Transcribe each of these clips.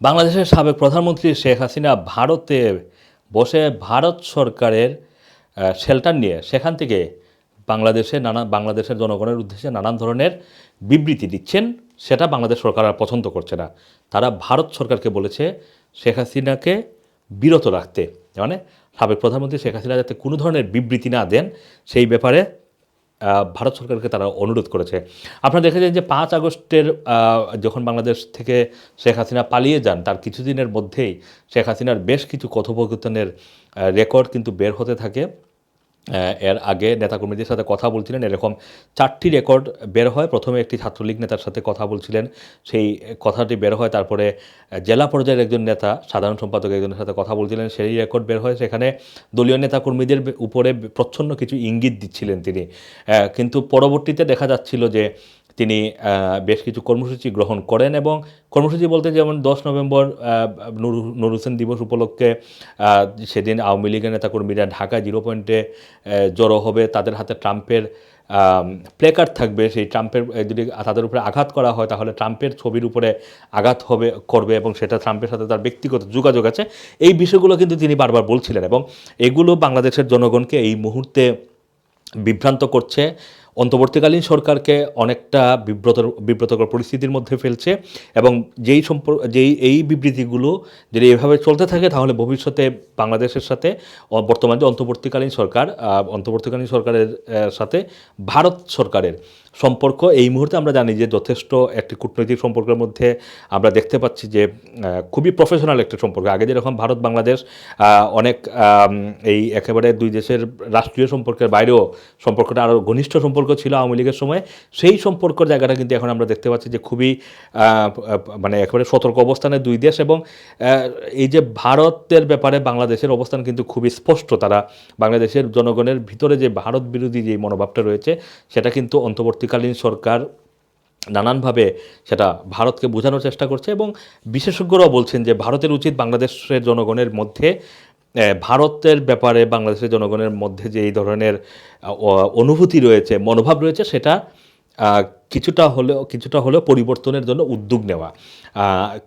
বাংলাদেশের সাবেক প্রধানমন্ত্রী শেখ হাসিনা ভারতে বসে ভারত সরকারের শেল্টার নিয়ে সেখান থেকে বাংলাদেশের জনগণের উদ্দেশ্যে নানান ধরনের বিবৃতি দিচ্ছেন। সেটা বাংলাদেশ সরকার আর পছন্দ করছে না। তারা ভারত সরকারকে বলেছে শেখ হাসিনাকে বিরত রাখতে, মানে সাবেক প্রধানমন্ত্রী শেখ হাসিনা যাতে কোনো ধরনের বিবৃতি না দেন সেই ব্যাপারে ভারত সরকারকে তারা অনুরোধ করেছে। আপনারা দেখেছেন যে 5 আগস্টের যখন বাংলাদেশ থেকে শেখ হাসিনা পালিয়ে যান তার কিছুদিনের মধ্যেই শেখ হাসিনার বেশ কিছু কথোপকথনের রেকর্ড কিন্তু বের হতে থাকে। এর আগে নেতাকর্মীদের সাথে কথা বলছিলেন, এরকম 4টি রেকর্ড বের হয়। প্রথমে একটি ছাত্রলীগ নেতার সাথে কথা বলছিলেন, সেই কথাটি বের হয়। তারপরে জেলা পর্যায়ের একজন নেতা, সাধারণ সম্পাদক একজনের সাথে কথা বলছিলেন, সেই রেকর্ড বের হয়। সেখানে দলীয় নেতাকর্মীদের উপরে প্রচ্ছন্ন কিছু ইঙ্গিত দিচ্ছিলেন তিনি। কিন্তু পরবর্তীতে দেখা যাচ্ছিল যে তিনি বেশ কিছু কর্মসূচি গ্রহণ করেন, এবং কর্মসূচি বলতে যেমন 10 নভেম্বর নূর হোসেন দিবস উপলক্ষে সেদিন আওয়ামী লীগের নেতাকর্মীরা ঢাকা 0 পয়েন্টে জড়ো হবে, তাদের হাতে ট্রাম্পের প্লেকার্ড থাকবে। সেই ট্রাম্পের যদি তাদের উপরে আঘাত করা হয় তাহলে ট্রাম্পের ছবির উপরে আঘাত করবে, এবং সেটা ট্রাম্পের সাথে তার ব্যক্তিগত যোগাযোগ আছে। এই বিষয়গুলো কিন্তু তিনি বারবার বলছিলেন, এবং এগুলো বাংলাদেশের জনগণকে এই মুহূর্তে বিভ্রান্ত করছে, অন্তর্বর্তীকালীন সরকারকে অনেকটা বিব্রতকর পরিস্থিতির মধ্যে ফেলছে। এবং এই বিবৃতিগুলো যদি এভাবে চলতে থাকে তাহলে ভবিষ্যতে বাংলাদেশের সাথে বর্তমান যে অন্তর্বর্তীকালীন সরকারের সাথে ভারত সরকারের সম্পর্ক এই মুহূর্তে আমরা জানি যে যথেষ্ট একটি কূটনৈতিক সম্পর্কের মধ্যে আমরা দেখতে পাচ্ছি যে খুবই প্রফেশনাল একটা সম্পর্ক। আগে যেরকম ভারত বাংলাদেশ অনেক এই একেবারে দুই দেশের রাষ্ট্রীয় সম্পর্কের বাইরেও সম্পর্কটা আরও ঘনিষ্ঠ সম্পর্ক ছিল আওয়ামী লীগের সময়, সেই সম্পর্কের জায়গাটা কিন্তু এখন আমরা দেখতে পাচ্ছি যে খুবই মানে একেবারে সতর্ক অবস্থানে দুই দেশ। এবং এই যে ভারতের ব্যাপারে বাংলাদেশের অবস্থান কিন্তু খুবই স্পষ্ট। তারা বাংলাদেশের জনগণের ভিতরে যে ভারত বিরোধী যে মনোভাবটা রয়েছে সেটা কিন্তু অন্তর্বর্তীকালীন সরকার নানানভাবে সেটা ভারতকে বোঝানোর চেষ্টা করছে। এবং বিশেষজ্ঞরাও বলছেন যে ভারতের উচিত বাংলাদেশের জনগণের মধ্যে ভারতের ব্যাপারে বাংলাদেশের জনগণের মধ্যে যে এই ধরনের অনুভূতি রয়েছে, মনোভাব রয়েছে, সেটা কিছুটা হলেও পরিবর্তনের জন্য উদ্যোগ নেওয়া।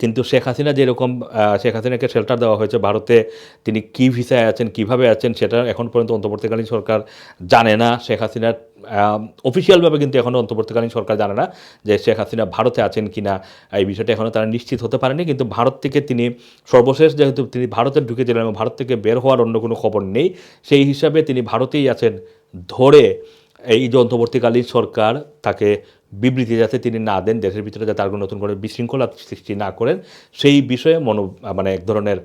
কিন্তু শেখ হাসিনাকে শেল্টার দেওয়া হয়েছে ভারতে, তিনি কী ভিসায় আছেন, কিভাবে আছেন, সেটা এখন পর্যন্ত অন্তর্বর্তীকালীন সরকার জানে না। শেখ হাসিনার অফিসিয়ালভাবে কিন্তু এখনও অন্তর্বর্তীকালীন সরকার জানে না যে শেখ হাসিনা ভারতে আছেন কি না। এই বিষয়টা এখনও তারা নিশ্চিত হতে পারেনি। কিন্তু ভারত থেকে তিনি সর্বশেষ যেহেতু তিনি ভারতে ঢুকেছিলেন এবং ভারত থেকে বের হওয়ার অন্য কোনো খবর নেই, সেই হিসাবে তিনি ভারতেই আছেন ধরে এই যে অন্তর্বর্তীকালীন সরকার তাকে বিবৃতি যাতে তিনি না দেন, দেশের ভিতরে যাতে আর নতুন করে বিশৃঙ্খলা সৃষ্টি না করেন, সেই বিষয়ে মানে এক ধরনের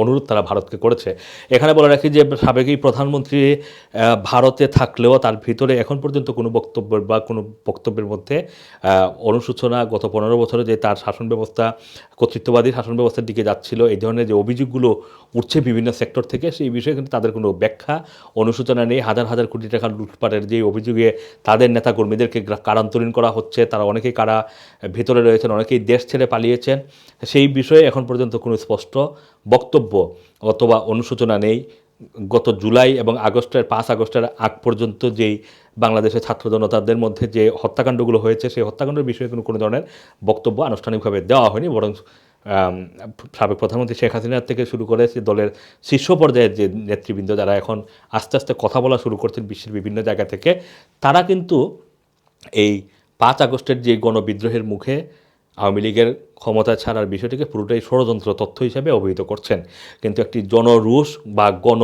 অনুরোধ তারা ভারতকে করেছে। এখানে বলে রাখি যে সাবেক এই প্রধানমন্ত্রী ভারতে থাকলেও তার ভিতরে এখন পর্যন্ত কোনো বক্তব্যের মধ্যে অনুশোচনা, গত 15 বছরে যে তার শাসন ব্যবস্থা কর্তৃত্ববাদী শাসন ব্যবস্থার দিকে যাচ্ছিল, এই ধরনের যে অভিযোগগুলো উঠছে বিভিন্ন সেক্টর থেকে, সেই বিষয়ে কিন্তু তাদের কোনো ব্যাখ্যা, অনুশোচনা নেই। হাজার হাজার কোটি টাকা লুটপাটের যে অভিযোগে তাদের নেতাকর্মীদেরকে কারান্তরীণ করা হচ্ছে, তারা অনেকেই ভেতরে রয়েছেন, অনেকেই দেশ ছেড়ে পালিয়েছেন, সেই বিষয়ে এখন পর্যন্ত কোনো স্পষ্ট বক্তব্য অথবা অনুশোচনা নেই। গত জুলাই এবং 5 আগস্টের আগ পর্যন্ত যেই বাংলাদেশের ছাত্র জনতাদের মধ্যে যে হত্যাকাণ্ডগুলো হয়েছে, সেই হত্যাকাণ্ডের বিষয়ে কোনো ধরনের বক্তব্য আনুষ্ঠানিকভাবে দেওয়া হয়নি, বরং সাবেক প্রধানমন্ত্রী শেখ হাসিনার থেকে শুরু করে দলের শীর্ষ পর্যায়ের যে নেতৃবৃন্দ যারা এখন আস্তে আস্তে কথা বলা শুরু করছেন বিশ্বের বিভিন্ন জায়গা থেকে, তারা কিন্তু এই 5 আগস্টের যে গণবিদ্রোহের মুখে আওয়ামী লীগের ক্ষমতা ছাড়ার বিষয়টিকে পুরোটাই ষড়যন্ত্র তথ্য হিসেবে অভিহিত করছেন। কিন্তু একটি জনরোষ বা গণ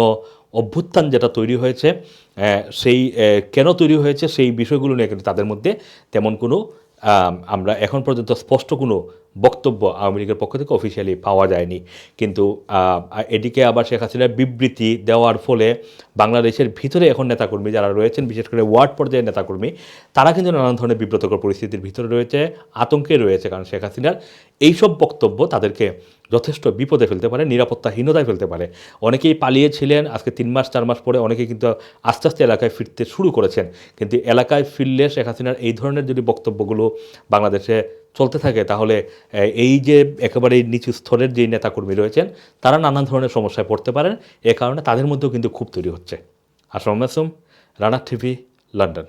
অভ্যুত্থান যেটা তৈরি হয়েছে, সেই কেন তৈরি হয়েছে সেই বিষয়গুলো নিয়ে কিন্তু তাদের মধ্যে তেমন কোনো আমরা এখন পর্যন্ত স্পষ্ট কোনো বক্তব্য আওয়ামী লীগের পক্ষ থেকে অফিসিয়ালি পাওয়া যায়নি। কিন্তু এদিকে আবার শেখ হাসিনার বিবৃতি দেওয়ার ফলে বাংলাদেশের ভিতরে এখন নেতাকর্মী যারা রয়েছেন, বিশেষ করে ওয়ার্ড পর্যায়ের নেতাকর্মী, তারা কিন্তু নানান ধরনের বিব্রতকর পরিস্থিতির ভিতরে রয়েছে, আতঙ্কে রয়েছে। কারণ শেখ হাসিনার এইসব বক্তব্য তাদেরকে যথেষ্ট বিপদে ফেলতে পারে, নিরাপত্তাহীনতায় ফেলতে পারে। অনেকেই পালিয়েছিলেন, আজকে 3 মাস 4 মাস পরে অনেকেই কিন্তু আস্তে আস্তে এলাকায় ফিরতে শুরু করেছেন। কিন্তু এলাকায় ফিরলে শেখ হাসিনার এই ধরনের যদি বক্তব্যগুলো বাংলাদেশে চলতে থাকে তাহলে এই যে একেবারে নিচু স্তরের যেই নেতাকর্মী রয়েছেন তারা নানান ধরনের সমস্যায় পড়তে পারেন। এ কারণে তাদের মধ্যেও কিন্তু ক্ষোভ তৈরি হচ্ছে। আসসালামু আলাইকুম, রানা টিভি, লন্ডন।